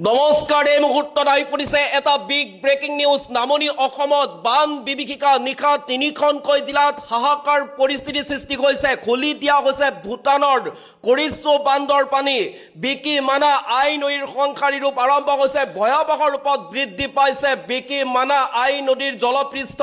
নমস্কাৰ, এই মুহূৰ্তত আহি পৰিছে এটা বিগ ব্ৰেকিং নিউজ। নামনি অসমত বান বিভীষিকা, নিশা 3খনকৈ জিলাত হাহাকাৰ পৰিস্থিতি সৃষ্টি হৈছে। খুলি দিয়া হৈছে ভূটানৰ কৰিছো বান্ধৰ পানী। বিকি মানা আই নদীৰ সংসাৰী ৰূপ আৰম্ভ হৈছে, ভয়াৱহ ৰূপত বৃদ্ধি পাইছে বিকি মানা আই নদীৰ জলপৃষ্ঠ।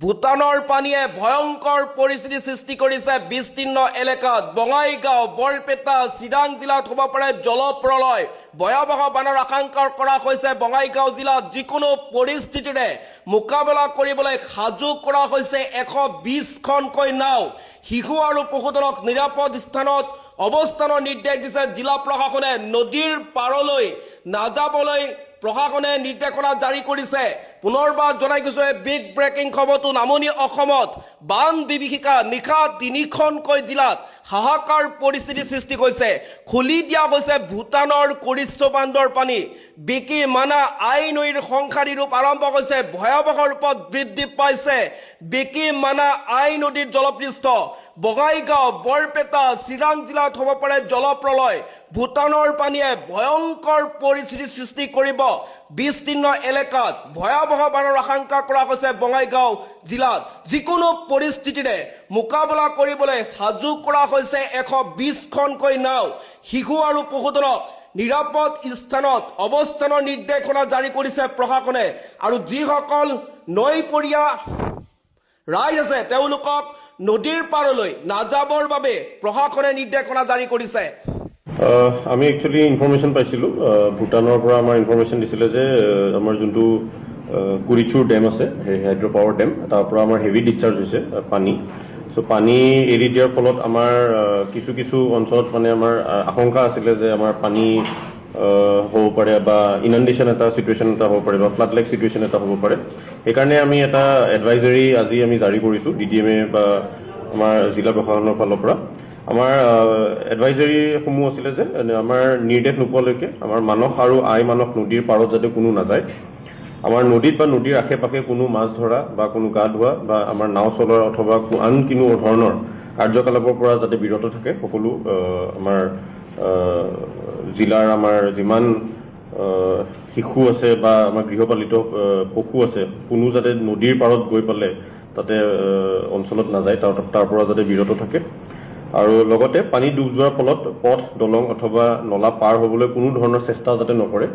ভূটানৰ পানীয়ে ভয়ংকৰ পৰিস্থিতি সৃষ্টি কৰিছে বিস্তীৰ্ণ এলেকাত। বঙাইগাঁও, বৰপেটা, চিৰাং জিলাত হ'ব পাৰে জলপ্ৰলয়। ভয়াৱহ বানৰ আশংকা কৰা হৈছে বঙাইগাঁও জিলাত। যিকোনো পৰিস্থিতিৰে মোকাবিলা কৰিবলৈ সাজু কৰা হৈছে 120খনকৈ নাও। শিশু আৰু পশুধনক নিৰাপদ স্থানত অৱস্থানৰ নিৰ্দেশ দিছে জিলা প্ৰশাসনে। নদীৰ পাৰলৈ নাযাবলৈ প্ৰশাসনে নিৰ্দেশনা জাৰি কৰিছে। পুনৰবাৰ জনাই গৈছে বিগ ব্ৰেকিং খবৰটো। নামনি অসমত বান বিভীষিকা, নিশা 3খনকৈ জিলাত হাহাকাৰ পৰিস্থিতি সৃষ্টি হৈছে। খুলি দিয়া হৈছে ভূটানৰ কৰিছো বান্ধৰ পানী। বিকি মানা আই নৈৰ সংসাৰী ৰূপ আৰম্ভ হৈছে, ভয়াৱহ ৰূপত বৃদ্ধি পাইছে বিকি মানা আই নদীৰ জলপৃষ্ঠ। বঙাইগাঁও, বৰপেটা, চিৰাং জিলাত হ'ব পাৰে জলপ্ৰলয়। ভূটানৰ পানীয়ে ভয়ংকৰ পৰিস্থিতি সৃষ্টি কৰিব বিস্তীৰ্ণ এলেকাত। ভয়াৱহ বানৰ আশংকা কৰা হৈছে বঙাইগাঁও জিলাত। যিকোনো পৰিস্থিতিৰে মোকাবিলা কৰিবলৈ সাজু কৰা হৈছে 120খনকৈ নাও। শিশু আৰু পশুধনক নিৰাপদ স্থানত অৱস্থানৰ নিৰ্দেশনা জাৰি কৰিছে প্ৰশাসনে। আৰু যিসকল নৈপৰীয়া ৰাইজ আছে তেওঁলোকক নদীৰ পাৰলৈ নাযাবৰ বাবে প্ৰশাসনে নিৰ্দেশনা জাৰি কৰিছে। আমি একচুৱেলি ইনফৰমেশ্যন পাইছিলোঁ ভূটানৰ পৰা। আমাৰ ইনফৰমেশ্যন দিছিলে যে আমাৰ যোনটো কুৰিচুৰ ডেম আছে, হাইড্ৰ' পাৱাৰ ডেম, তাৰ পৰা আমাৰ হেভি ডিছচাৰ্জ হৈছে পানী। চ' পানী এৰি দিয়াৰ ফলত আমাৰ কিছু কিছু অঞ্চলত মানে আমাৰ আশংকা আছিলে যে আমাৰ পানী হ'ব পাৰে বা ইনাণ্ডেশ্যন এটা চিটুৱেশ্যন এটা হ'ব পাৰে বা ফ্লাড লাইক চিটুৱেশ্যন এটা হ'ব পাৰে। সেইকাৰণে আমি এটা এডভাইজৰী আজি আমি জাৰি কৰিছোঁ DDMA বা আমাৰ জিলা প্ৰশাসনৰ ফালৰ পৰা। আমাৰ এডভাইজৰীসমূহ আছিলে যে আমাৰ নিৰ্দেশ নোপোৱালৈকে আমাৰ মানস আৰু আই মানস নদীৰ পাৰত যাতে কোনো নাযায়। আমাৰ নদীত বা নদীৰ আশে পাশে কোনো মাছ ধৰা বা কোনো গা ধোৱা বা আমাৰ নাও চলোৱা অথবা আন কোনো ধৰণৰ কাৰ্যকলাপৰ পৰা যাতে বিৰত থাকে। সকলো আমাৰ জিলাৰ আমাৰ যিমান শিশু আছে বা আমাৰ গৃহপালিত পশু আছে, কোনো যাতে নদীৰ পাৰত গৈ পেলাই তাতে অঞ্চলত নাযায়, তাৰ পৰা যাতে বিৰত থাকে। আৰু লগতে পানী ডুব যোৱাৰ ফলত পথ, দলং অথবা নলা পাৰ হ'বলৈ কোনো ধৰণৰ চেষ্টা যাতে নকৰে।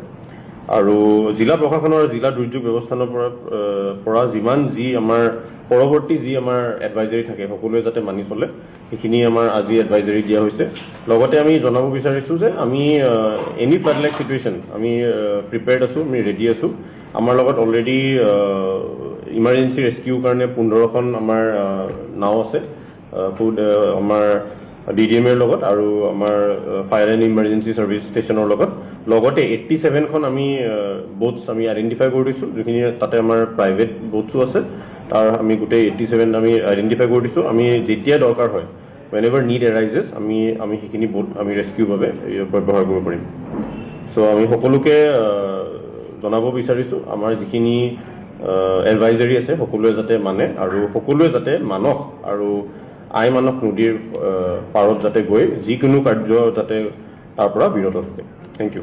আৰু জিলা প্ৰশাসনৰ জিলা দুৰ্যোগ ব্যৱস্থানৰ পৰা যিমান যি আমাৰ পৰৱৰ্তী যি আমাৰ এডভাইজৰী থাকে সকলোৱে যাতে মানি চলে, সেইখিনি আমাৰ আজি এডভাইজৰী দিয়া হৈছে। লগতে আমি জনাব বিচাৰিছোঁ যে আমি এনি ফ্লাড লাইক চিটুৱেশ্যন আমি প্ৰিপেয়াৰ্ড আছোঁ, আমি ৰেডি আছোঁ। আমাৰ লগত অলৰেডি ইমাৰ্জেঞ্চি ৰেস্কিউৰ কাৰণে 15খন আমাৰ নাও আছে আমাৰ DDMAৰ লগত আৰু আমাৰ ফায়াৰ এণ্ড ইমাৰ্জেঞ্চি ছাৰ্ভিচ ষ্টেচনৰ লগত। লগতে 87খন আমি বোটছ আমি আইডেণ্টিফাই কৰি দিছোঁ, যিখিনি তাতে আমাৰ প্ৰাইভেট বোটছো আছে। তাৰ আমি গোটেই 87 আমি আইডেণ্টিফাই কৰি দিছোঁ। আমি যেতিয়া দৰকাৰ হয়, whenever need arises, আমি সেইখিনি বোট আমি ৰেস্কিউৰ বাবে ব্যৱহাৰ কৰিব পাৰিম। চ' আমি সকলোকে জনাব বিচাৰিছোঁ আমাৰ যিখিনি এডভাইজৰী আছে সকলোৱে যাতে মানে, আৰু সকলোৱে যাতে মানস আৰু আই মানস নদীৰ পাৰত যাতে গৈ যিকোনো কাৰ্য যাতে তাৰ পৰা বিৰত থাকে। Thank U.